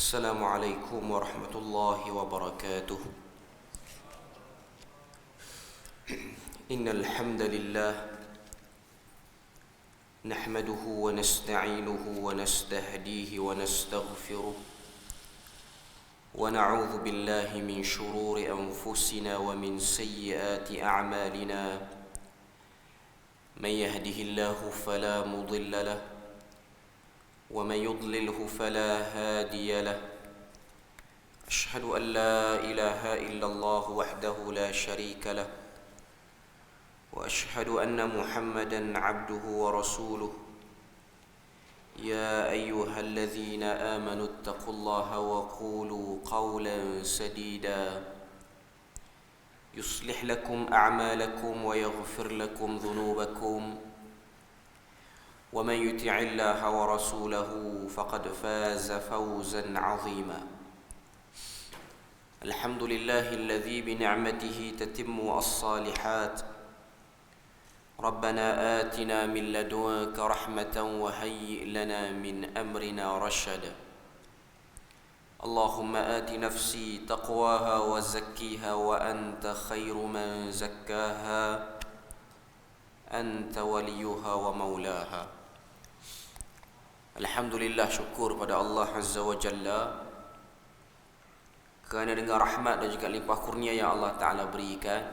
السلام عليكم ورحمة الله وبركاته. إن الحمد لله نحمده ونستعينه ونستهديه ونستغفره ونعوذ بالله من شرور أنفسنا ومن سيئات أعمالنا. من يهده الله فلا مضل له ومن يضلله فلا هادي له. أشهد أن لا إله إلا الله وحده لا شريك له وأشهد أن محمدا عبده ورسوله. يا أيها الذين آمنوا اتقوا الله وقولوا قولا سديدا يصلح لكم أعمالكم ويغفر لكم ذنوبكم ومن يطع الله ورسوله فقد فاز فوزا عظيما. الحمد لله الذي بنعمته تتم الصالحات. ربنا آتنا من لدنك رحمة وهيئ لنا من أمرنا رشدا. اللهم آت نفسي تقواها وزكيها وأنت خير من زكاها أنت وليها ومولاها. Alhamdulillah, syukur pada Allah Azza wa Jalla kerana dengan rahmat dan juga limpah kurnia yang Allah Ta'ala berikan,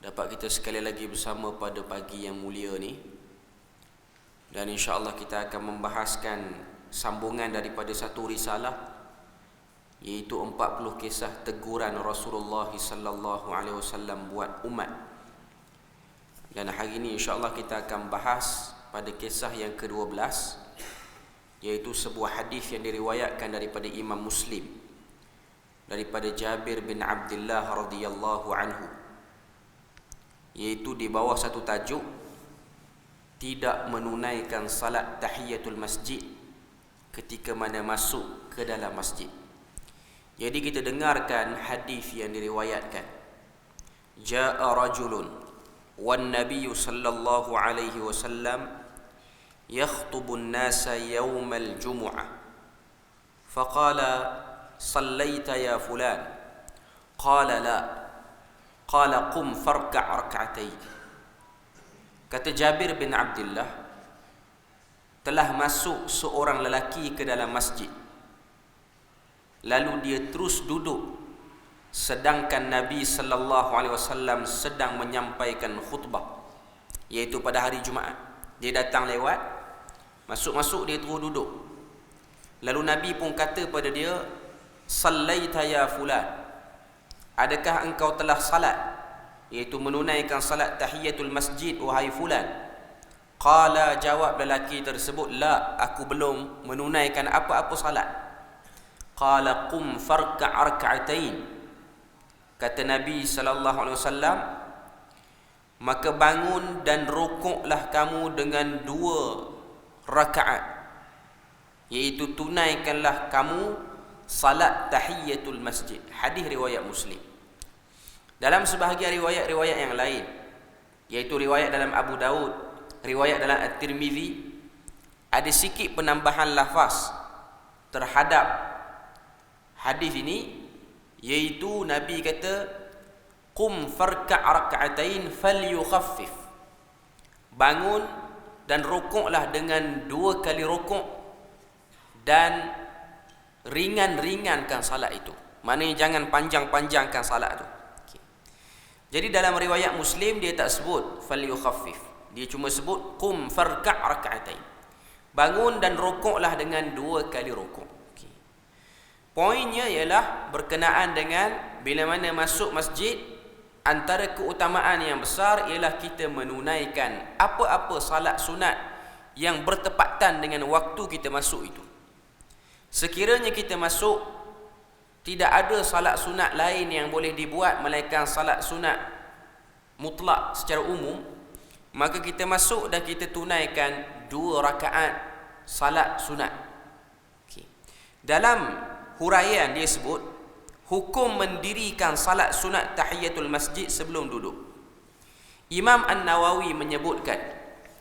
dapat kita sekali lagi bersama pada pagi yang mulia ni. Dan insya-Allah kita akan membahaskan sambungan daripada satu risalah, iaitu 40 kisah teguran Rasulullah sallallahu alaihi wasallam buat umat. Dan hari ini insya-Allah kita akan bahas pada kisah yang ke-12, iaitu sebuah hadis yang diriwayatkan daripada Imam Muslim daripada Jabir bin Abdullah radhiyallahu anhu, iaitu di bawah satu tajuk, tidak menunaikan salat tahiyatul masjid ketika mana masuk ke dalam masjid. Jadi kita dengarkan hadis yang diriwayatkan. Ja'a rajulun wan nabiyyu sallallahu alaihi wasallam yakhtubu an-nasa yawmal jumu'ah faqala sallaita ya fulan qala la qala qum farka' rak'atayn. Kata Jabir bin Abdullah, telah masuk seorang lelaki ke dalam masjid, lalu dia terus duduk sedangkan Nabi sallallahu alaihi wasallam sedang menyampaikan khutbah, iaitu pada hari Jumaat. Dia datang lewat, masuk dia terus duduk. Lalu Nabi pun kata pada dia, sallaita ya fulan, adakah engkau telah salat, iaitu menunaikan salat tahiyatul masjid wahai fulan? Qala, jawab lelaki tersebut, la, aku belum menunaikan apa-apa salat. Qala qum farka' rak'atain. Kata Nabi sallallahu alaihi wasallam, maka bangun dan rukuklah kamu dengan 2 rakaat, iaitu tunaikanlah kamu salat tahiyatul masjid. Hadis riwayat Muslim. Dalam sebahagian riwayat-riwayat yang lain, iaitu riwayat dalam Abu Daud, riwayat dalam At-Tirmizi, ada sikit penambahan lafaz terhadap hadis ini, iaitu Nabi kata qum farka' rak'atain falyukhaffif, bangun dan rukuklah dengan 2 kali rukuk dan ringan-ringankan salat itu. Maknanya jangan panjang-panjangkan salat itu. Jadi dalam riwayat Muslim dia tak sebut falyukhaffif, dia cuma sebut qum farka' rak'atain, bangun dan rukuklah dengan 2 kali rukuk. Poinnya ialah berkenaan dengan bila mana masuk masjid, antara keutamaan yang besar ialah kita menunaikan apa-apa salat sunat yang bertepatan dengan waktu kita masuk itu. Sekiranya kita masuk, tidak ada salat sunat lain yang boleh dibuat melainkan salat sunat mutlak secara umum, maka kita masuk dan kita tunaikan 2 rakaat salat sunat. Dalam huraian dia sebut hukum mendirikan salat sunat tahiyatul masjid sebelum duduk. Imam An-Nawawi menyebutkan,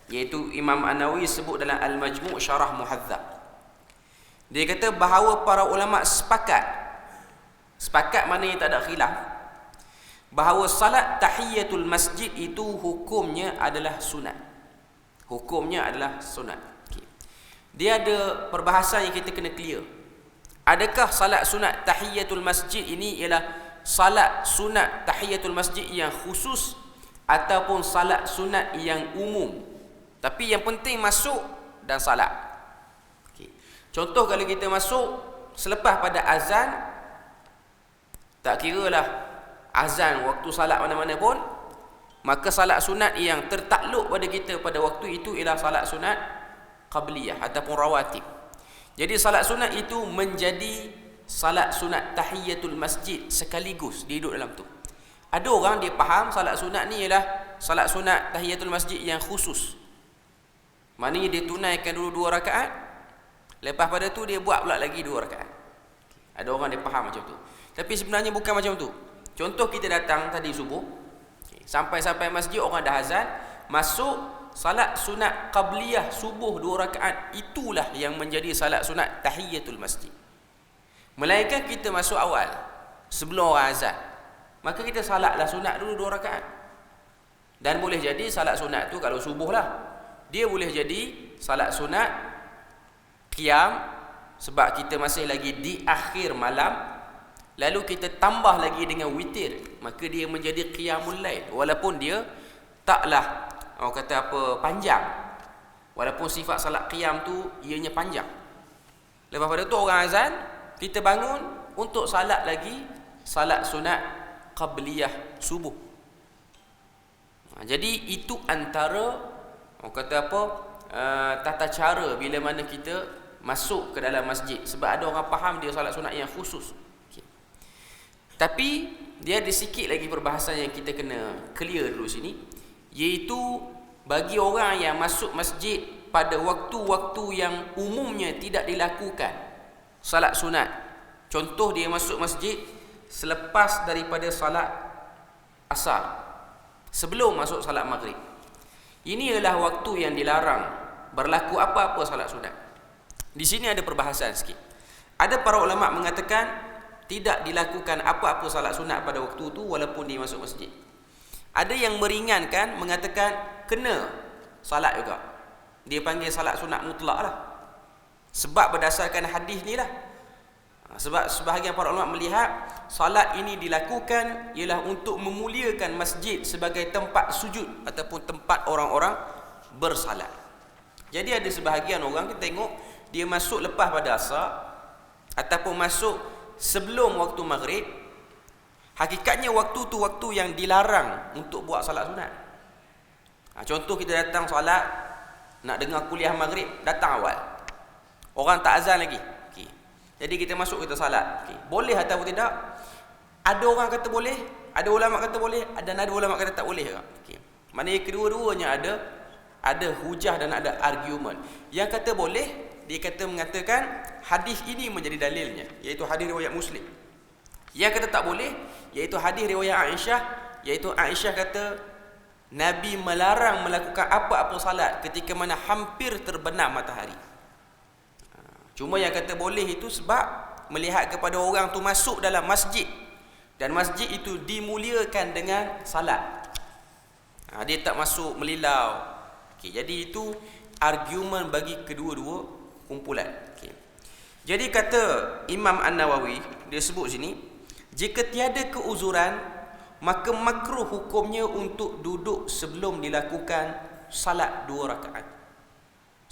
iaitu Imam An-Nawawi sebut dalam Al-Majmu' Syarah Muhadzab, Dia kata bahawa para ulama sepakat maknanya tak ada khilaf, bahawa salat tahiyatul masjid itu hukumnya adalah sunat. Hukumnya adalah sunat. Okay. Dia ada perbahasan yang kita kena clear. Adakah salat sunat tahiyatul masjid ini ialah salat sunat tahiyatul masjid yang khusus ataupun salat sunat yang umum? Tapi yang penting masuk dan salat. Okay. Contoh kalau kita masuk selepas pada azan, tak kiralah azan waktu salat mana-mana pun, maka salat sunat yang tertakluk pada kita pada waktu itu ialah salat sunat qabliyah ataupun rawatib. Jadi salat sunat itu menjadi salat sunat tahiyatul masjid sekaligus dia duduk dalam tu. Ada orang dia faham salat sunat ni ialah salat sunat tahiyatul masjid yang khusus. Maknanya dia tunaikan dulu 2 rakaat, lepas pada tu dia buat pula lagi 2 rakaat. Ada orang dia faham macam tu. Tapi sebenarnya bukan macam tu. Contoh kita datang tadi subuh, sampai masjid orang dah azan, masuk salat sunat qabliyah subuh 2 rakaat, itulah yang menjadi salat sunat tahiyatul masjid. Melainkan kita masuk awal sebelum orang azan, maka kita salatlah sunat dulu 2 rakaat. Dan boleh jadi salat sunat tu kalau subuh lah, dia boleh jadi salat sunat qiyam sebab kita masih lagi di akhir malam, lalu kita tambah lagi dengan witir, maka dia menjadi qiyamul lail, walaupun dia taklah orang kata apa panjang, walaupun sifat salat qiyam tu ianya panjang. Lepas pada tu orang azan, kita bangun untuk salat lagi salat sunat qabliyah subuh. Jadi itu antara orang kata apa tata cara bila mana kita masuk ke dalam masjid. Sebab ada orang faham dia salat sunat yang khusus. Okay. Tapi dia ada sikit lagi perbahasan yang kita kena clear dulu sini, iaitu bagi orang yang masuk masjid pada waktu-waktu yang umumnya tidak dilakukan salat sunat. Contoh dia masuk masjid selepas daripada salat asar, sebelum masuk salat maghrib. Ini adalah waktu yang dilarang berlaku apa-apa salat sunat. Di sini ada perbahasan sikit. Ada para ulama mengatakan tidak dilakukan apa-apa salat sunat pada waktu itu walaupun dia masuk masjid. Ada yang meringankan mengatakan kena salat juga. Dia panggil salat sunat mutlak lah. Sebab berdasarkan hadis ni lah. Sebab sebahagian para ulama melihat salat ini dilakukan ialah untuk memuliakan masjid sebagai tempat sujud ataupun tempat orang-orang bersalat. Jadi ada sebahagian orang kita tengok dia masuk lepas pada asar ataupun masuk sebelum waktu maghrib. Hakikatnya waktu tu waktu yang dilarang untuk buat salat sunat. Contoh kita datang salat, nak dengar kuliah maghrib, datang awal, orang tak azan lagi. Jadi kita masuk, kita salat. Boleh atau tidak? Ada orang kata boleh, ada ulama kata boleh, dan ada ulama kata tak boleh. Maknanya kedua-duanya ada hujah dan ada argument. Yang kata boleh, dia kata mengatakan hadis ini menjadi dalilnya, iaitu hadis riwayat Muslim. Yang kata tak boleh, iaitu hadis riwayat Aisyah, iaitu Aisyah kata Nabi melarang melakukan apa-apa salat ketika mana hampir terbenam matahari. Cuma yang kata boleh itu sebab melihat kepada orang tu masuk dalam masjid, dan masjid itu dimuliakan dengan salat. Dia tak masuk melilau. Jadi itu argumen bagi kedua-dua kumpulan. Jadi kata Imam An-Nawawi, dia sebut sini, jika tiada keuzuran, maka makruh hukumnya untuk duduk sebelum dilakukan salat 2 rakaat.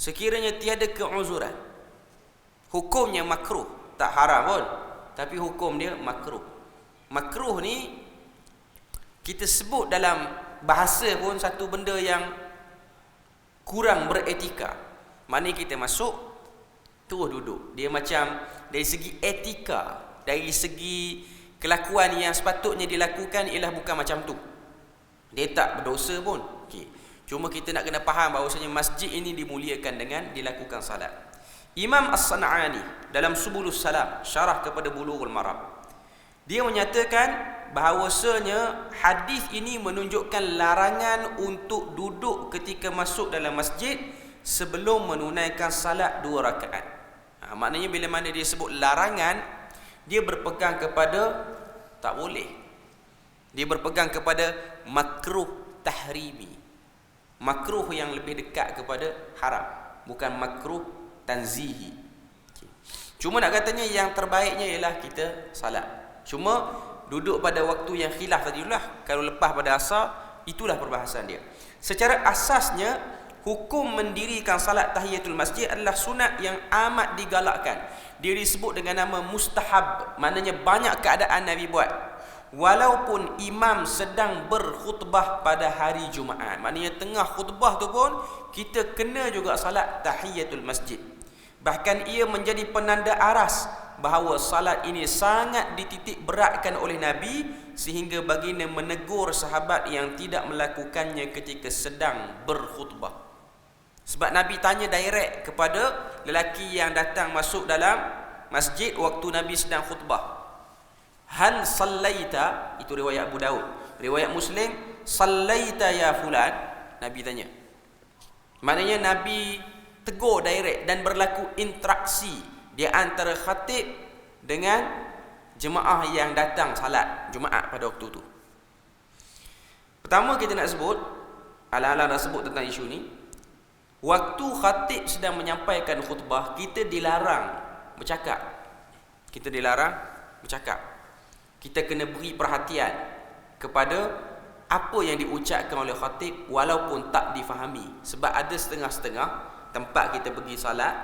Sekiranya tiada keuzuran, hukumnya makruh, tak haram pun, tapi hukum dia makruh. Makruh ni kita sebut dalam bahasa pun satu benda yang kurang beretika. Maknanya kita masuk terus duduk. Dia macam dari segi etika, dari segi kelakuan yang sepatutnya dilakukan ialah bukan macam tu. Dia tak berdosa pun. Cuma kita nak kena faham bahawasanya masjid ini dimuliakan dengan dilakukan salat. Imam As-San'ani dalam Subulus Salam, syarah kepada Bulughul Maram, dia menyatakan bahawasanya hadis ini menunjukkan larangan untuk duduk ketika masuk dalam masjid sebelum menunaikan salat 2 rakaat. Maknanya bila mana dia sebut larangan, dia berpegang kepada tak boleh. Dia berpegang kepada makruh tahrimi. Makruh yang lebih dekat kepada haram, bukan makruh tanzihi. Cuma nak katanya yang terbaiknya ialah kita salat. Cuma duduk pada waktu yang khilaf tadilah. Kalau lepas pada asar, itulah perbahasan dia. Secara asasnya, hukum mendirikan salat tahiyatul masjid adalah sunat yang amat digalakkan. Dia disebut dengan nama mustahab, maknanya banyak keadaan Nabi buat. Walaupun imam sedang berkhutbah pada hari Jumaat, maknanya tengah khutbah tu pun kita kena juga salat tahiyatul masjid. Bahkan ia menjadi penanda aras bahawa salat ini sangat dititik beratkan oleh Nabi, sehingga baginda menegur sahabat yang tidak melakukannya ketika sedang berkhutbah. Sebab Nabi tanya direct kepada lelaki yang datang masuk dalam masjid waktu Nabi sedang khutbah. Hal sallaita, itu riwayat Abu Daud. Riwayat Muslim, sallaita ya fulan, Nabi tanya. Maknanya Nabi tegur direct dan berlaku interaksi di antara khatib dengan jemaah yang datang salat Jumaat pada waktu tu. Pertama kita nak sebut, ala-ala nak sebut tentang isu ni, waktu khatib sedang menyampaikan khutbah, kita dilarang bercakap. Kita dilarang bercakap. Kita kena beri perhatian kepada apa yang diucapkan oleh khatib walaupun tak difahami. Sebab ada setengah-setengah tempat kita pergi salat,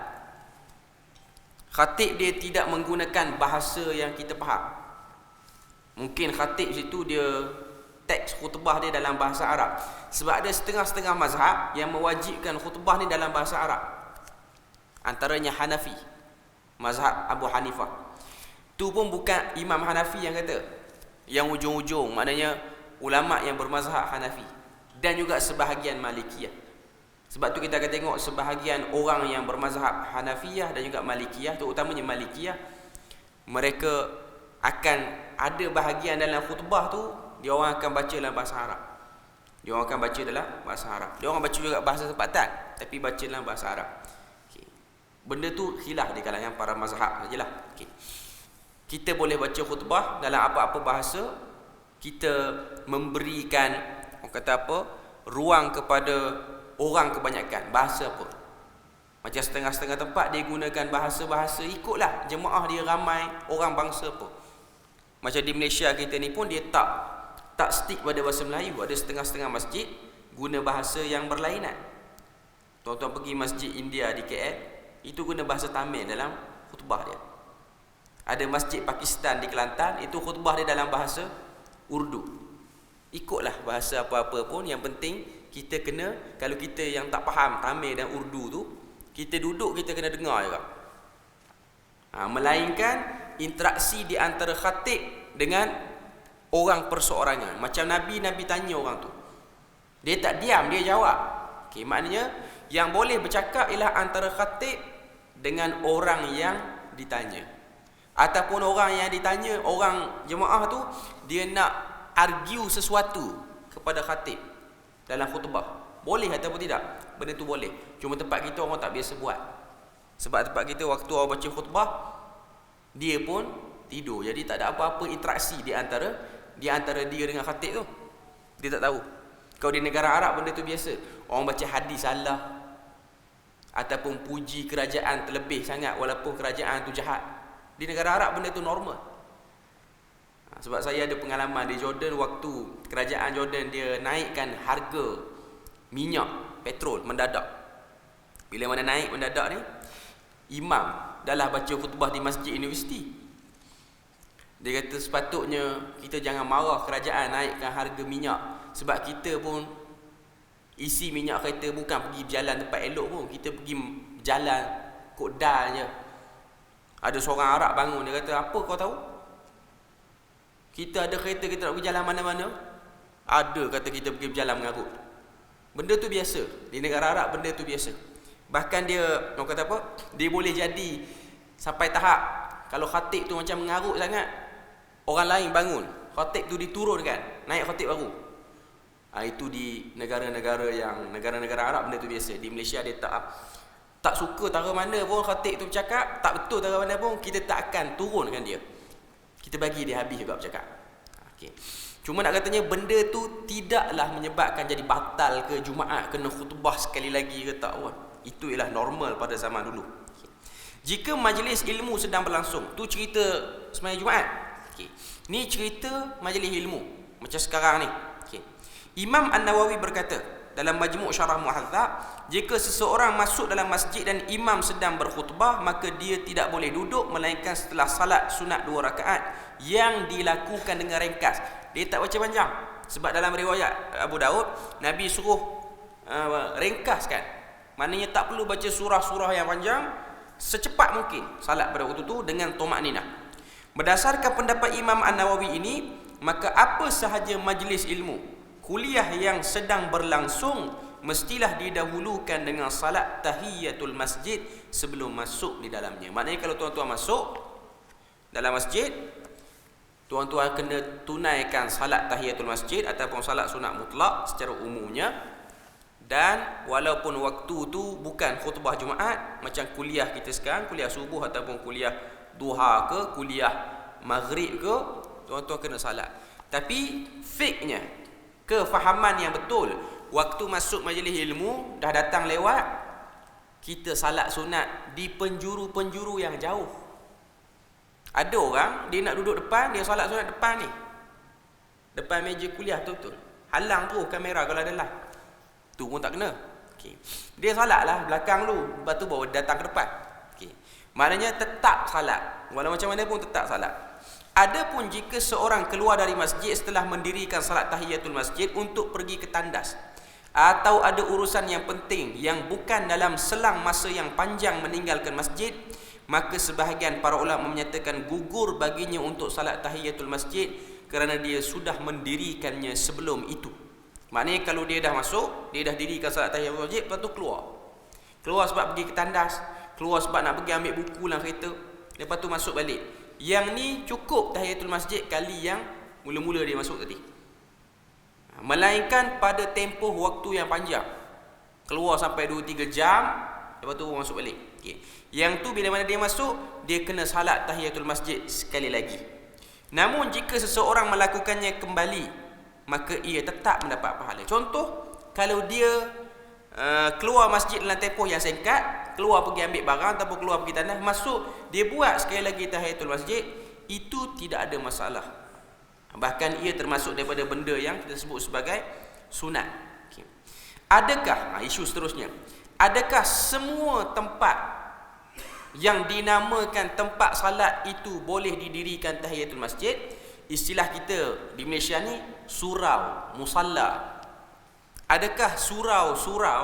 khatib dia tidak menggunakan bahasa yang kita faham. Mungkin khatib situ dia teks khutbah dia dalam bahasa Arab. Sebab ada setengah-setengah mazhab yang mewajibkan khutbah ni dalam bahasa Arab. Antaranya Hanafi, mazhab Abu Hanifah. Tu pun bukan Imam Hanafi yang kata, yang ujung-ujung, maknanya ulama yang bermazhab Hanafi, dan juga sebahagian Malikiyah. Sebab tu kita akan tengok sebahagian orang yang bermazhab Hanafiyah dan juga Malikiyah, terutamanya Malikiyah, mereka akan ada bahagian dalam khutbah tu dia orang akan baca dalam bahasa Arab. Dia orang akan baca dalam bahasa Arab. Dia orang baca juga bahasa tempatan, tapi baca dalam bahasa Arab. Okay. Benda tu khilaf di kalangan para mazhab sajalah. Okay. Kita boleh baca khutbah dalam apa-apa bahasa. Kita memberikan, orang kata apa, ruang kepada orang kebanyakan. Bahasa apa? Macam setengah-setengah tempat dia gunakan bahasa-bahasa, ikutlah jemaah dia ramai, orang bangsa apa. Macam di Malaysia kita ni pun dia tak stick pada bahasa Melayu. Ada setengah-setengah masjid guna bahasa yang berlainan. Tuan-tuan pergi masjid India di KL, itu guna bahasa Tamil dalam khutbah dia. Ada masjid Pakistan di Kelantan, itu khutbah dia dalam bahasa Urdu. Ikutlah bahasa apa-apa pun, yang penting kita kena, kalau kita yang tak faham Tamil dan Urdu tu, kita duduk kita kena dengar juga. Melainkan interaksi di antara khatib dengan orang perseorangan. Macam Nabi tanya orang tu, dia tak diam, dia jawab. Okay, maknanya yang boleh bercakap ialah antara khatib dengan orang yang ditanya. Ataupun orang yang ditanya, orang jemaah tu, dia nak argue sesuatu kepada khatib dalam khutbah. Boleh ataupun tidak? Benda tu boleh. Cuma tempat kita orang tak biasa buat. Sebab tempat kita waktu orang baca khutbah, dia pun tidur. Jadi tak ada apa-apa interaksi di antara dia dengan khatib tu. Dia tak tahu. Kalau di negara Arab benda tu biasa. Orang baca hadis salah, ataupun puji kerajaan terlebih sangat walaupun kerajaan tu jahat. Di negara Arab benda tu normal. Sebab saya ada pengalaman di Jordan, waktu kerajaan Jordan dia naikkan harga minyak petrol mendadak. Bila mana naik mendadak ni, imam dahlah baca khutbah di masjid universiti. Dia kata sepatutnya kita jangan marah kerajaan naikkan harga minyak, sebab kita pun isi minyak kereta bukan pergi berjalan tempat elok pun, kita pergi jalan kod dal je. Ada seorang Arab bangun, dia kata, apa kau tahu? Kita ada kereta, kita nak pergi jalan mana-mana. Ada kata kita pergi berjalan mengarut. Benda tu biasa. Di negara Arab benda tu biasa. Bahkan dia, orang kata apa, dia boleh jadi sampai tahap, kalau khatib tu macam mengarut sangat, orang lain bangun, khatib tu diturunkan, naik khatib baru. Itu di negara-negara Arab benda tu biasa. Di Malaysia dia tak. Tak suka tara mana pun khatib tu bercakap, tak betul tara mana pun, kita tak akan turunkan dia. Kita bagi dia habis juga bercakap. Okey. Cuma nak katanya benda tu tidaklah menyebabkan jadi batal ke Jumaat kena khutbah sekali lagi ke tak pun. Itu ialah normal pada zaman dulu. Okay. Jika majlis ilmu sedang berlangsung, tu cerita sembahyang Jumaat. Okay. Ni cerita majlis ilmu macam sekarang ni. Okay. Imam An-Nawawi berkata dalam Majmu' Syarah Muhadzab, jika seseorang masuk dalam masjid dan imam sedang berkhutbah, maka dia tidak boleh duduk melainkan setelah salat sunat 2 rakaat yang dilakukan dengan ringkas. Dia tak baca panjang. Sebab dalam riwayat Abu Daud, Nabi suruh ringkaskan. Maknanya tak perlu baca surah-surah yang panjang, secepat mungkin salat pada waktu itu dengan tumakninah. Berdasarkan pendapat Imam An-Nawawi ini, maka apa sahaja majlis ilmu, kuliah yang sedang berlangsung, mestilah didahulukan dengan salat tahiyatul masjid sebelum masuk di dalamnya. Maknanya kalau tuan-tuan masuk dalam masjid, tuan-tuan kena tunaikan salat tahiyatul masjid ataupun salat sunat mutlak secara umumnya. Dan walaupun waktu tu bukan khutbah Jumaat, macam kuliah kita sekarang, kuliah subuh ataupun kuliah duha ke, kuliah maghrib ke, tuan-tuan kena salat. Tapi fiqhnya, kefahaman yang betul, waktu masuk majlis ilmu dah datang lewat, kita salat sunat di penjuru-penjuru yang jauh. Ada orang dia nak duduk depan, dia salat sunat depan ni, depan meja kuliah tu betul, halang tu kamera kalau ada live, tu pun tak kena. Okay. Dia salat lah belakang lu, lepas tu baru datang ke depan. Okay. Maknanya tetap salat, walau macam mana pun tetap salat. Adapun jika seorang keluar dari masjid setelah mendirikan salat tahiyatul masjid untuk pergi ke tandas, atau ada urusan yang penting yang bukan dalam selang masa yang panjang meninggalkan masjid, maka sebahagian para ulama menyatakan gugur baginya untuk salat tahiyatul masjid kerana dia sudah mendirikannya sebelum itu. Maknanya kalau dia dah masuk, dia dah dirikan salat tahiyatul masjid, lepas tu keluar. Keluar sebab pergi ke tandas, keluar sebab nak pergi ambil buku dalam kereta, lepas tu masuk balik. Yang ni cukup tahiyatul masjid kali yang mula-mula dia masuk tadi. Melainkan pada tempoh waktu yang panjang, keluar sampai 2-3 jam, lepas tu masuk balik. Okay. Yang tu bila mana dia masuk, dia kena salat tahiyatul masjid sekali lagi. Namun jika seseorang melakukannya kembali, maka ia tetap mendapat pahala. Contoh, kalau dia keluar masjid dalam tempoh yang singkat, keluar pergi ambil barang ataupun keluar pergi tandas, masuk, dia buat sekali lagi tahiyatul masjid, itu tidak ada masalah. Bahkan ia termasuk daripada benda yang kita sebut sebagai sunat. Okay. Adakah, isu seterusnya, adakah semua tempat yang dinamakan tempat salat itu boleh didirikan tahiyatul masjid? Istilah kita di Malaysia ni surau, musalla. Adakah surau-surau,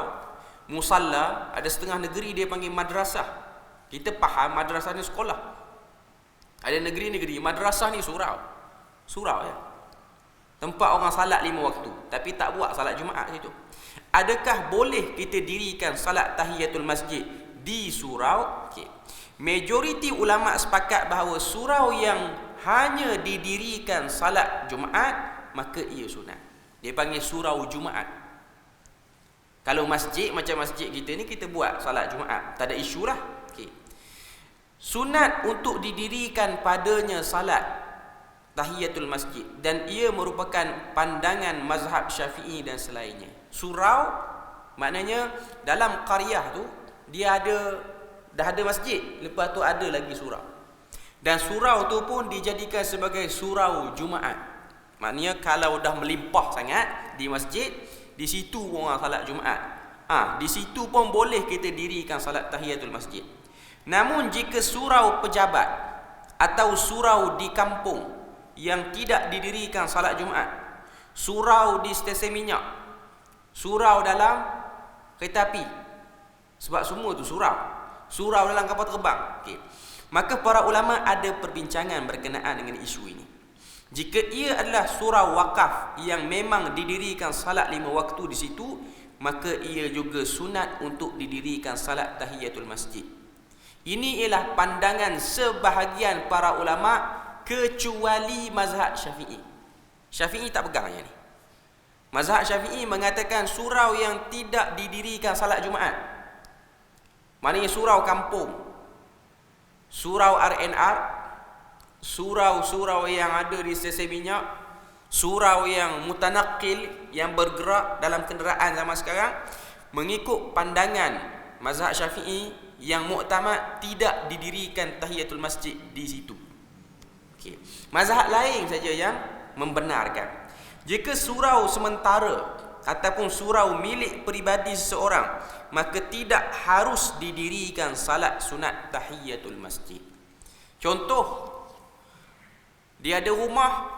musalla, ada setengah negeri dia panggil madrasah. Kita faham madrasah ni sekolah. Ada negeri-negeri madrasah ni surau. Surau ya. Tempat orang salat 5 waktu, tapi tak buat salat Jumaat situ. Adakah boleh kita dirikan salat tahiyatul masjid di surau? Okay. Majoriti ulama sepakat bahawa surau yang hanya didirikan salat Jumaat, maka ia sunat. Dia panggil surau Jumaat. Kalau masjid macam masjid kita ni, kita buat salat Jumaat, tak ada isu lah. Okay. Sunat untuk didirikan padanya salat tahiyatul masjid, dan ia merupakan pandangan mazhab Syafi'i dan selainnya. Surau maknanya dalam qaryah tu dia dah ada masjid, lepas tu ada lagi surau. Dan surau tu pun dijadikan sebagai surau Jumaat. Maknanya kalau dah melimpah sangat di masjid, di situ orang salat Jumaat. Di situ pun boleh kita dirikan salat tahiyatul masjid. Namun jika surau pejabat atau surau di kampung yang tidak didirikan salat Jumaat, surau di stesen minyak, surau dalam kereta api, sebab semua tu surau, surau dalam kapal terbang, okay, maka para ulama ada perbincangan berkenaan dengan isu ini. Jika ia adalah surau wakaf yang memang didirikan salat 5 waktu di situ, maka ia juga sunat untuk didirikan salat tahiyatul masjid. Ini ialah pandangan sebahagian para ulama, kecuali mazhab Syafi'i. Syafi'i tak pegang yang ni. Mazhab Syafi'i mengatakan surau yang tidak didirikan salat Jumaat, Maknanya surau kampung, surau RNR, surau-surau yang ada di stesen minyak, surau yang mutanakil, yang bergerak dalam kenderaan zaman sekarang, mengikut pandangan mazhab Syafi'i yang muktamad, tidak didirikan tahiyatul masjid di situ. Okey. Mazhab lain saja yang membenarkan. Jika surau sementara ataupun surau milik peribadi seseorang, maka tidak harus didirikan salat sunat tahiyatul masjid. Contoh, dia ada rumah,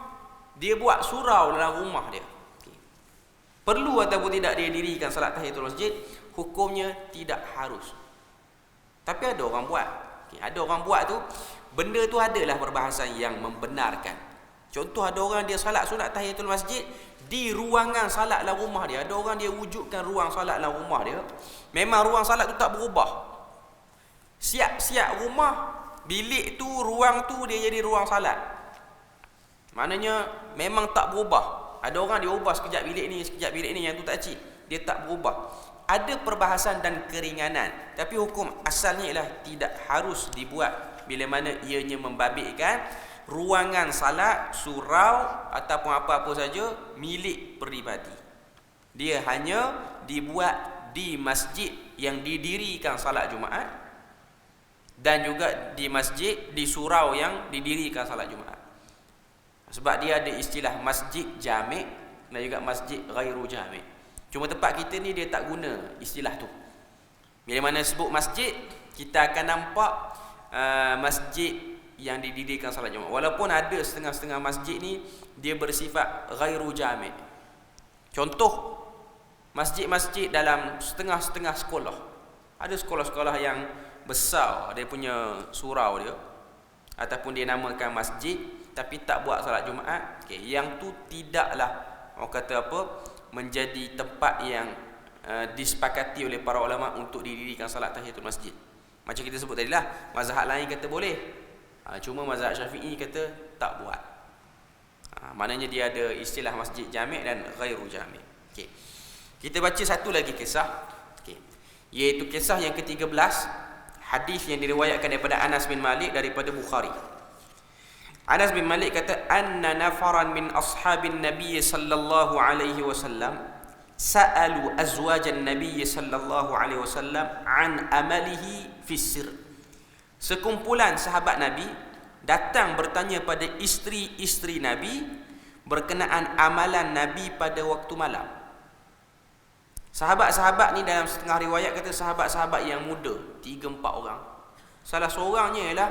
dia buat surau dalam rumah dia. Okay. Perlu ataupun tidak dia dirikan salat tahiyatul masjid? Hukumnya tidak harus. Tapi ada orang buat. Okay. Ada orang buat tu, benda tu adalah perbahasan yang membenarkan. Contoh, ada orang dia salat sunat tahiyatul masjid di ruangan salat dalam rumah dia. Ada orang dia wujudkan ruang salat dalam rumah dia. Memang ruang salat tu tak berubah. Siap-siap rumah, bilik tu, ruang tu dia jadi ruang salat. Maknanya memang tak berubah. Ada orang dia ubah sekejap bilik ni, yang tu tak cik. Dia tak berubah. Ada perbahasan dan keringanan. Tapi hukum asalnya ialah tidak harus dibuat bila mana ianya membabitkan ruangan salat, surau ataupun apa-apa saja milik peribadi. Dia hanya dibuat di masjid yang didirikan salat Jumaat, dan juga di masjid, di surau yang didirikan salat Jumaat. Sebab dia ada istilah masjid jami' dan juga masjid ghairu jami'. Cuma tempat kita ni dia tak guna istilah tu. Bila mana sebut masjid, kita akan nampak masjid yang didirikan salat Jumaat. Walaupun ada setengah-setengah masjid ni dia bersifat ghairu jami'. Contoh, masjid-masjid dalam setengah-setengah sekolah. Ada sekolah-sekolah yang besar, dia punya surau dia, ataupun dia namakan masjid tapi tak buat salat Jumaat. Okay. Yang tu tidaklah, orang kata apa, menjadi tempat yang disepakati oleh para ulama untuk didirikan salat tahiyatul masjid. Macam kita sebut tadilah, mazhab lain kata boleh. Cuma mazhab Syafi'i kata tak buat. Maknanya dia ada istilah masjid jami' dan ghairu jami'. Okay. Kita baca satu lagi kisah. Okay. Iaitu kisah yang ke-13, hadis yang diriwayatkan daripada Anas bin Malik daripada Bukhari. Anas bin Malik kata, anna nafaran min ashabin Nabi sallallahu alaihi wasallam sa'alu azwajan Nabi sallallahu alaihi wasallam an amalihi fi sir. Sekumpulan sahabat Nabi datang bertanya pada isteri-isteri Nabi berkenaan amalan Nabi pada waktu malam. Sahabat-sahabat ni dalam setengah riwayat kata sahabat-sahabat yang muda, 3-4 orang. Salah seorangnya ialah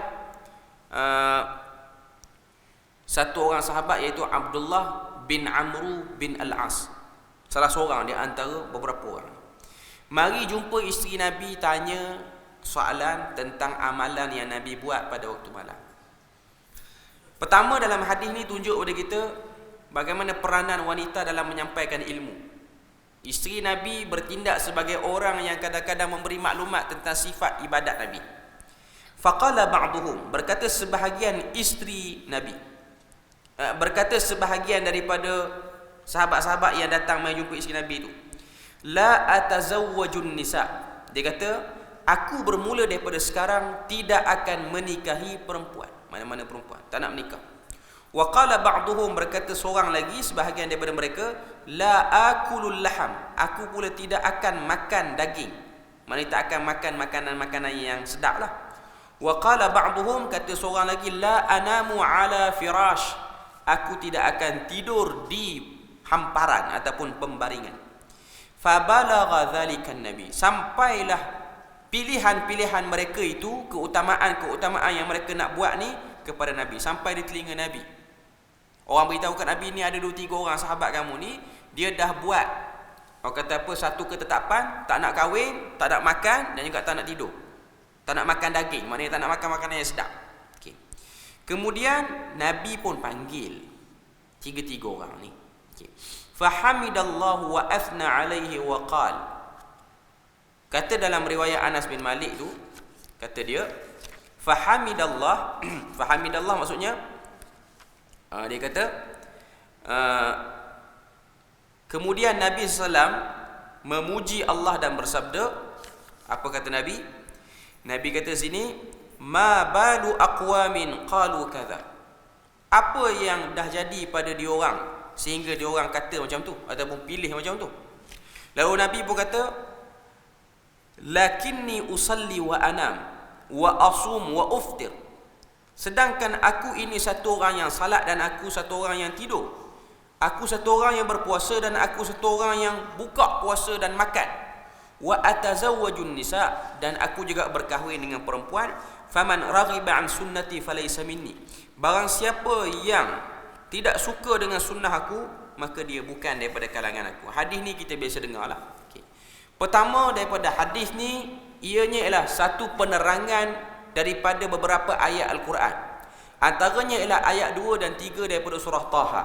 satu orang sahabat, iaitu Abdullah bin Amru bin Al-As. Salah seorang di antara beberapa orang. Mari jumpa isteri Nabi, tanya soalan tentang amalan yang Nabi buat pada waktu malam. Pertama, dalam hadis ni tunjuk kepada kita bagaimana peranan wanita dalam menyampaikan ilmu. Isteri Nabi bertindak sebagai orang yang kadang-kadang memberi maklumat tentang sifat ibadat Nabi. Faqala ba'duhum, berkata sebahagian isteri Nabi, berkata sebahagian daripada sahabat-sahabat yang datang menjumpa isteri Nabi itu, la atazawwajun nisa, dia kata, aku bermula daripada sekarang tidak akan menikahi perempuan, mana-mana perempuan, tak nak menikah. Wa qala ba'duhum, berkata seorang lagi sebahagian daripada mereka, la akulul laham, aku pula tidak akan makan daging, maknanya tak akan makan makanan-makanan yang sedap lah. Wa qala ba'duhum, kata seorang lagi, la anamu ala firash, aku tidak akan tidur di hamparan ataupun pembaringan. Fabalagha dzalikan nabi, sampailah pilihan-pilihan mereka itu, keutamaan-keutamaan yang mereka nak buat ni kepada Nabi, sampai di telinga Nabi. Orang beritahu kat Nabi, ni ada 2-3 orang sahabat kamu ni, dia dah buat, orang kata apa, satu ketetapan, tak nak kahwin, tak nak makan, dan juga tak nak tidur, tak nak makan daging, maknanya tak nak makan makanan yang sedap. Okay. Kemudian Nabi pun panggil 3 orang ni. Okay. Fahamidallahu wa athna alaihi wa qal, kata dalam riwayat Anas bin Malik tu, kata dia fahamidallah. Fahamidallah maksudnya dia kata kemudian Nabi SAW memuji Allah dan bersabda, apa kata Nabi? Nabi kata sini, ma balu aqwamin qalu kadza. Apa yang dah jadi pada diorang sehingga diorang kata macam tu ataupun pilih macam tu. Lalu Nabi pun kata, lakinni usalli wa anam wa asum wa uftir. Sedangkan aku ini satu orang yang salat dan aku satu orang yang tidur. Aku satu orang yang berpuasa dan aku satu orang yang buka puasa dan makan. Wa atazawwajun nisa, dan aku juga berkahwin dengan perempuan. Faman raghiba an sunnati falaysa minni. Barang siapa yang tidak suka dengan sunnah aku, maka dia bukan daripada kalangan aku. Hadis ni kita biasa dengarlah. Okay. Pertama daripada hadis ni, ianya ialah satu penerangan daripada beberapa ayat Al-Quran. Antaranya ialah ayat 2 dan 3 daripada surah Taha.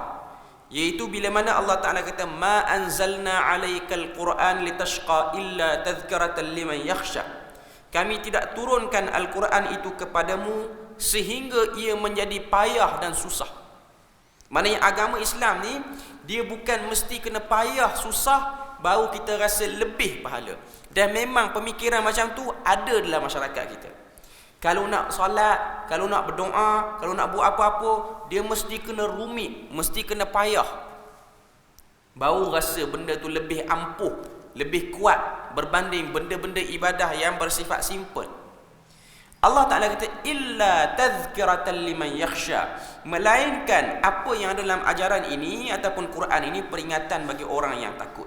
Iaitu bila mana Allah Ta'ala kata, ma anzalna alaikal Quran litashqa illa tadhkaratan liman yakhsha. Kami tidak turunkan Al-Quran itu kepadamu sehingga ia menjadi payah dan susah. Maknanya agama Islam ni, dia bukan mesti kena payah, susah baru kita rasa lebih pahala. Dan memang pemikiran macam tu ada dalam masyarakat kita. Kalau nak solat, kalau nak berdoa, kalau nak buat apa-apa, dia mesti kena rumit, mesti kena payah. Baru rasa benda tu lebih ampuh, lebih kuat berbanding benda-benda ibadah yang bersifat simple. Allah Ta'ala kata, illa tazkiratan liman yakhsha. Melainkan apa yang ada dalam ajaran ini ataupun Quran ini peringatan bagi orang yang takut.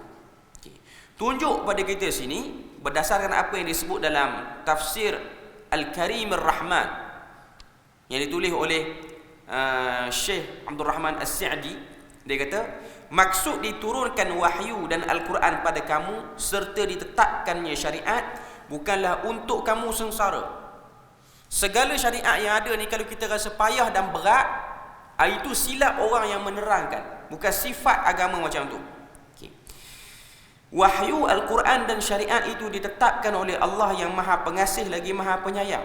Okay. Tunjuk pada kita sini, berdasarkan apa yang disebut dalam tafsir Al-Karim Ar-Rahman yang ditulis oleh Syekh Abdul Rahman As-Sa'di. Dia kata, maksud diturunkan wahyu dan Al-Quran pada kamu serta ditetapkannya syariat bukanlah untuk kamu sengsara. Segala syariat yang ada ni, kalau kita rasa payah dan berat, itu silap orang yang menerangkan, bukan sifat agama macam tu. Wahyu Al-Quran dan syariat itu ditetapkan oleh Allah yang Maha Pengasih lagi Maha Penyayang.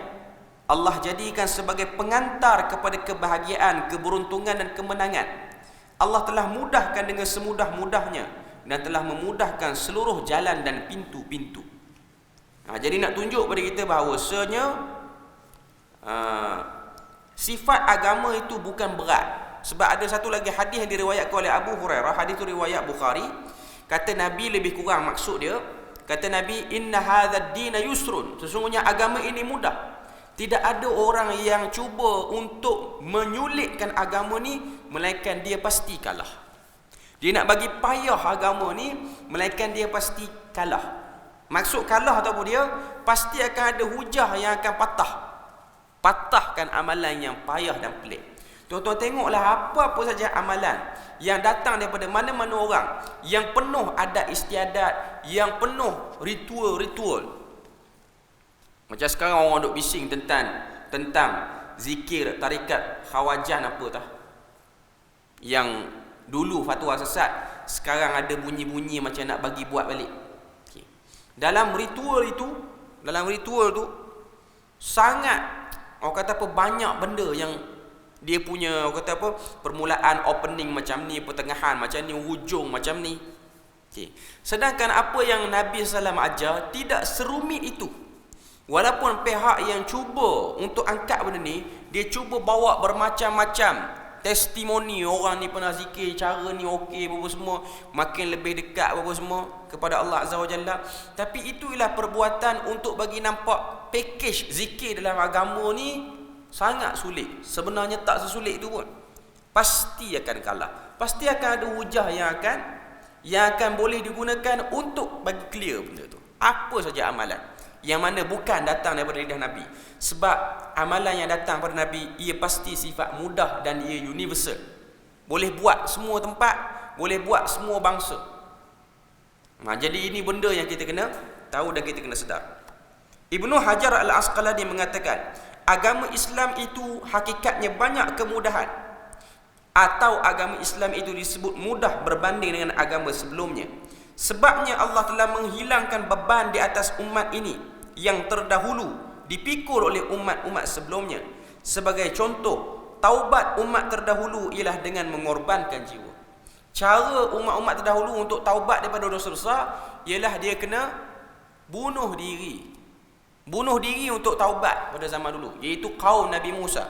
Allah jadikan sebagai pengantar kepada kebahagiaan, keberuntungan dan kemenangan. Allah telah mudahkan dengan semudah-mudahnya dan telah memudahkan seluruh jalan dan pintu-pintu. Jadi nak tunjuk pada kita bahawasanya sifat agama itu bukan berat. Sebab ada satu lagi hadis yang diriwayatkan oleh Abu Hurairah. Hadis itu riwayat Bukhari. Kata Nabi, lebih kurang maksud dia, kata Nabi, inna hadzal dina yusrun. Sesungguhnya agama ini mudah. Tidak ada orang yang cuba untuk menyulitkan agama ni, melainkan dia pasti kalah. Dia nak bagi payah agama ni, melainkan dia pasti kalah. Maksud kalah ataupun dia pasti akan ada hujah yang akan patahkan amalan yang payah dan pelik. Tuan-tuan tengoklah apa-apa saja amalan yang datang daripada mana-mana orang, yang penuh adat istiadat, yang penuh ritual-ritual. Macam sekarang orang duk bising tentang zikir tarikat Khawajan apa tah, yang dulu fatwa sesat, sekarang ada bunyi-bunyi macam nak bagi buat balik. Okay. Dalam ritual tu sangat, orang kata apa, banyak benda yang dia punya, orang kata apa, permulaan opening macam ni, pertengahan macam ni, hujung macam ni. Okay. Sedangkan apa yang Nabi SAW ajar tidak serumit itu. Walaupun pihak yang cuba untuk angkat benda ni, dia cuba bawa bermacam-macam testimoni, orang ni pernah zikir, cara ni okey, apa semua, makin lebih dekat apa semua kepada Allah Azza wa Jalla. Tapi itu ialah perbuatan untuk bagi nampak package zikir dalam agama ni sangat sulit. Sebenarnya tak sesulit itu pun. Pasti akan kalah. Pasti akan ada hujah yang akan boleh digunakan untuk bagi clear benda tu. Apa saja amalan yang mana bukan datang daripada lidah Nabi. Sebab amalan yang datang daripada Nabi, ia pasti sifat mudah dan ia universal. Boleh buat semua tempat, boleh buat semua bangsa. Jadi ini benda yang kita kena tahu dan kita kena sedar. Ibnu Hajar Al-Asqalani mengatakan, agama Islam itu hakikatnya banyak kemudahan, atau agama Islam itu disebut mudah berbanding dengan agama sebelumnya. Sebabnya Allah telah menghilangkan beban di atas umat ini yang terdahulu dipikul oleh umat-umat sebelumnya. Sebagai contoh, taubat umat terdahulu ialah dengan mengorbankan jiwa. Cara umat-umat terdahulu untuk taubat daripada dosa besar ialah dia kena bunuh diri. bunuh diri untuk taubat pada zaman dulu, iaitu kaum Nabi Musa.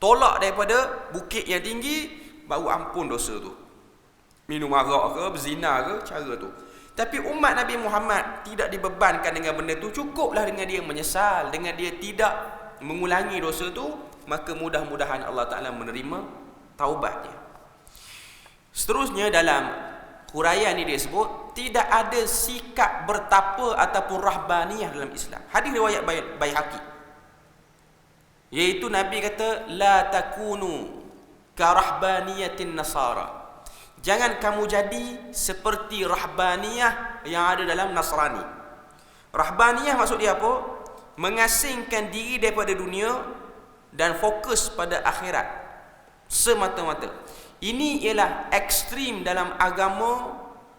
Tolak daripada bukit yang tinggi, baru ampun dosa tu. Minum arak ke, berzina ke, cara tu. Tapi umat Nabi Muhammad tidak dibebankan dengan benda tu. Cukuplah dengan dia menyesal, dengan dia tidak mengulangi dosa tu, maka mudah-mudahan Allah Ta'ala menerima taubat dia. Seterusnya dalam huraian ini dia sebut, tidak ada sikap bertapa ataupun rahbaniyah dalam Islam. Hadis riwayat Baihaqi, iaitu Nabi kata, la takunu ka rahbaniyatin nasara. Jangan kamu jadi seperti rahbaniyah yang ada dalam Nasrani. Rahbaniyah maksud dia apa? Mengasingkan diri daripada dunia dan fokus pada akhirat semata-mata. Ini ialah ekstrim dalam agama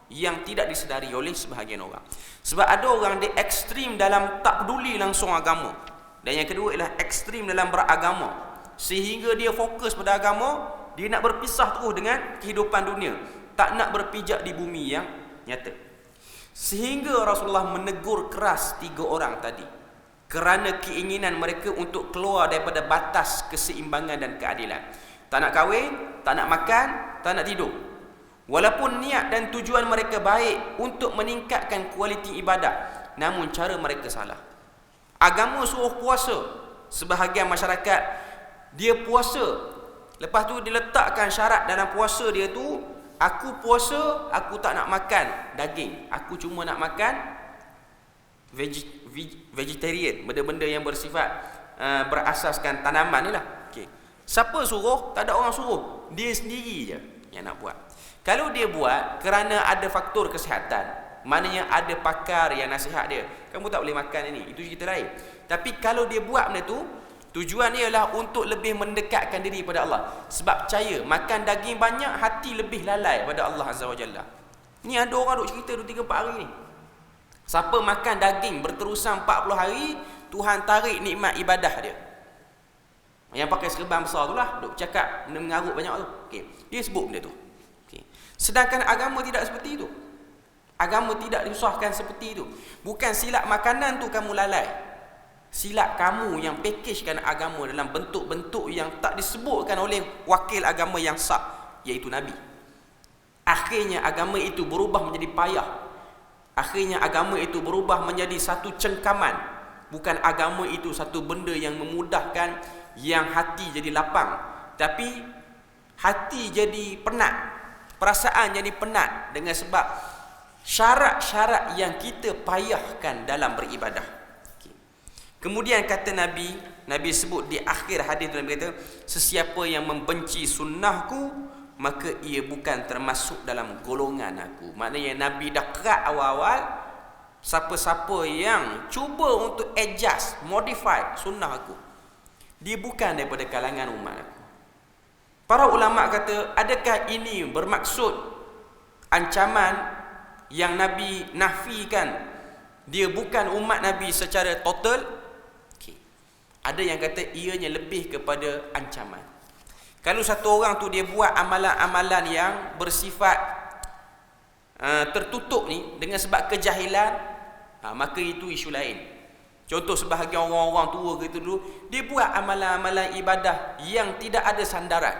yang tidak disedari oleh sebahagian orang. Sebab ada orang dia ekstrim dalam tak peduli langsung agama, dan yang kedua ialah ekstrim dalam beragama, sehingga dia fokus pada agama, dia nak berpisah terus dengan kehidupan dunia, tak nak berpijak di bumi yang nyata. Sehingga Rasulullah menegur keras 3 orang tadi kerana keinginan mereka untuk keluar daripada batas keseimbangan dan keadilan. Tak nak kahwin, tak nak makan, tak nak tidur. Walaupun niat dan tujuan mereka baik untuk meningkatkan kualiti ibadah, namun cara mereka salah. Agama suruh puasa, sebahagian masyarakat dia puasa, lepas tu dia letakkan syarat dalam puasa dia tu, aku puasa, aku tak nak makan daging, aku cuma nak makan vegetarian, benda-benda yang bersifat berasaskan tanaman ni lah. Okay. Siapa suruh? Tak ada orang suruh, dia sendiri je yang nak buat. Kalau dia buat kerana ada faktor kesihatan, maknanya ada pakar yang nasihat dia, kamu tak boleh makan ini, itu cerita lain. Tapi kalau dia buat benda tu, tujuan dia ialah untuk lebih mendekatkan diri pada Allah. Sebab percaya, makan daging banyak, hati lebih lalai pada Allah Azza wa Jalla. Ni ada orang duk cerita 2-3-4 hari ni, siapa makan daging berterusan 40 hari, Tuhan tarik nikmat ibadah dia. Yang pakai serban besar tu lah, duk cakap mengarut banyak tu. Okay. Dia sebut benda tu. Okay. Sedangkan agama tidak seperti itu. Agama tidak disusahkan seperti itu. Bukan silap makanan tu kamu lalai, silap kamu yang package-kan agama dalam bentuk-bentuk yang tak disebutkan oleh wakil agama yang sah, iaitu Nabi. Akhirnya agama itu berubah menjadi payah. Akhirnya agama itu berubah menjadi satu cengkaman. Bukan agama itu satu benda yang memudahkan, yang hati jadi lapang, tapi hati jadi penat, perasaan jadi penat dengan sebab syarat-syarat yang kita payahkan dalam beribadah. Kemudian kata Nabi sebut di akhir hadis, Nabi kata, sesiapa yang membenci sunnahku, maka ia bukan termasuk dalam golongan aku. Maknanya Nabi dah kerat awal-awal, siapa-siapa yang cuba untuk adjust, modify sunnah aku, dia bukan daripada kalangan umat aku. Para ulama kata, adakah ini bermaksud ancaman yang Nabi nafikan dia bukan umat Nabi secara total? Ada yang kata ianya lebih kepada ancaman. Kalau satu orang tu dia buat amalan-amalan yang bersifat tertutup ni dengan sebab kejahilan, maka itu isu lain. Contoh sebahagian orang-orang tua gitu dulu, dia buat amalan-amalan ibadah yang tidak ada sandaran.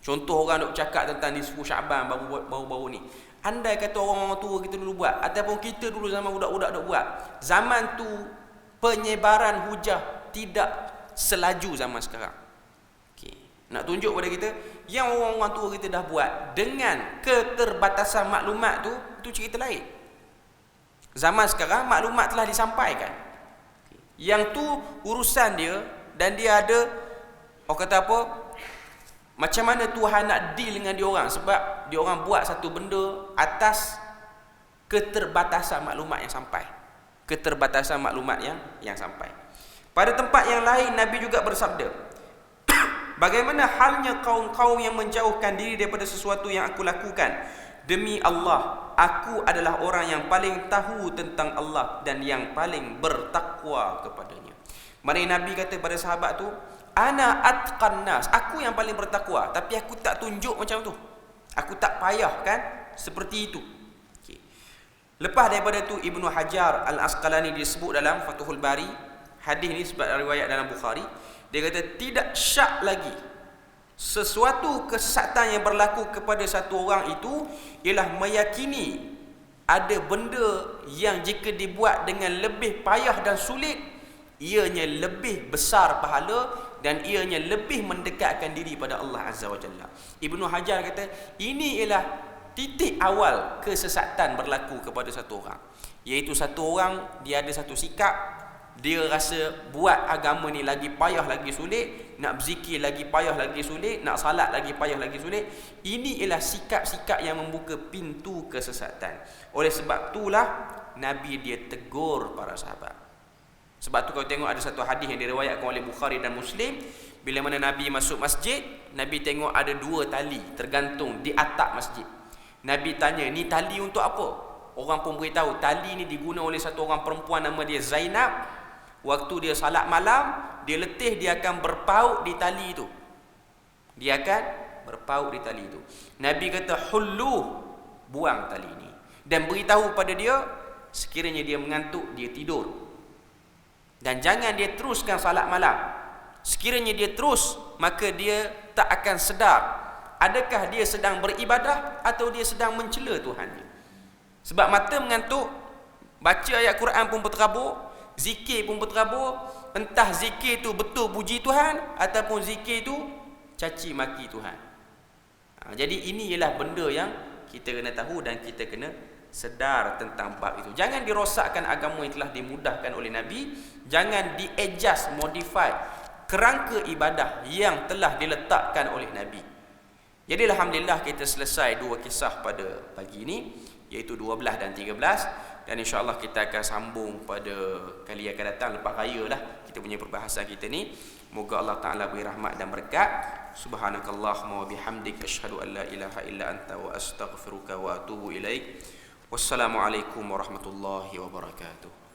Contoh orang duk cakap tentang nisfu Syaban baru-baru ni. Andai kata orang-orang tua kita dulu buat, ataupun kita dulu zaman budak-budak duk buat, zaman tu penyebaran hujah tidak selaju zaman sekarang. Okay. Nak tunjuk pada kita, yang orang-orang tua kita dah buat dengan keterbatasan maklumat tu, itu cerita lain. Zaman sekarang maklumat telah disampaikan. Yang tu urusan dia, dan dia ada, orang kata apa, macam mana Tuhan nak deal dengan dia orang, sebab dia orang buat satu benda atas keterbatasan maklumat yang sampai. Keterbatasan maklumat yang sampai. Pada tempat yang lain Nabi juga bersabda, bagaimana halnya kaum-kaum yang menjauhkan diri daripada sesuatu yang aku lakukan. Demi Allah, aku adalah orang yang paling tahu tentang Allah dan yang paling bertakwa kepadanya. Maknanya Nabi kata pada sahabat tu, ana atqan nas, aku yang paling bertakwa, tapi aku tak tunjuk macam tu. Aku tak payah kan seperti itu. Okay. Lepas daripada tu Ibnu Hajar Al-Asqalani disebut dalam Fathul Bari, hadis ni sebab riwayat dalam Bukhari, dia kata tidak syak lagi sesuatu kesesatan yang berlaku kepada satu orang itu ialah meyakini ada benda yang jika dibuat dengan lebih payah dan sulit, ianya lebih besar pahala dan ianya lebih mendekatkan diri pada Allah Azza wa Jalla. Ibnu Hajar kata ini ialah titik awal kesesatan berlaku kepada satu orang, iaitu satu orang dia ada satu sikap, dia rasa buat agama ni lagi payah lagi sulit, nak berzikir lagi payah lagi sulit, nak salat lagi payah lagi sulit. Ini ialah sikap-sikap yang membuka pintu kesesatan. Oleh sebab itulah Nabi dia tegur para sahabat. Sebab tu kau tengok ada satu hadis yang diriwayatkan oleh Bukhari dan Muslim, bila mana Nabi masuk masjid, Nabi tengok ada 2 tali tergantung di atap masjid. Nabi tanya, ni tali untuk apa? Orang pun beritahu, tali ni diguna oleh satu orang perempuan nama dia Zainab. Waktu dia salat malam, dia letih, dia akan berpaut di tali itu. Dia akan berpaut di tali itu. Nabi kata, hulluh, buang tali ini. Dan beritahu pada dia, sekiranya dia mengantuk, dia tidur. Dan jangan dia teruskan salat malam. Sekiranya dia terus, maka dia tak akan sedar adakah dia sedang beribadah atau dia sedang mencela Tuhannya. Sebab mata mengantuk, baca ayat Quran pun berterabur, zikir pun berterabur, entah zikir itu betul puji Tuhan ataupun zikir itu caci maki Tuhan. Jadi ini ialah benda yang kita kena tahu dan kita kena sedar tentang bab itu. Jangan dirosakkan agama yang telah dimudahkan oleh Nabi, jangan di-adjust, modify kerangka ibadah yang telah diletakkan oleh Nabi. Jadi alhamdulillah kita selesai 2 kisah pada pagi ini, iaitu 12 dan 13, dan insya-Allah kita akan sambung pada kali yang akan datang lepas raya lah kita punya perbahasan kita ni. Moga Allah Taala beri rahmat dan berkat. Subhanakallahumma wa bihamdika asyhadu an la ilaha illa anta wa astaghfiruka wa atubu ilaik. Wassalamualaikum warahmatullahi wabarakatuh.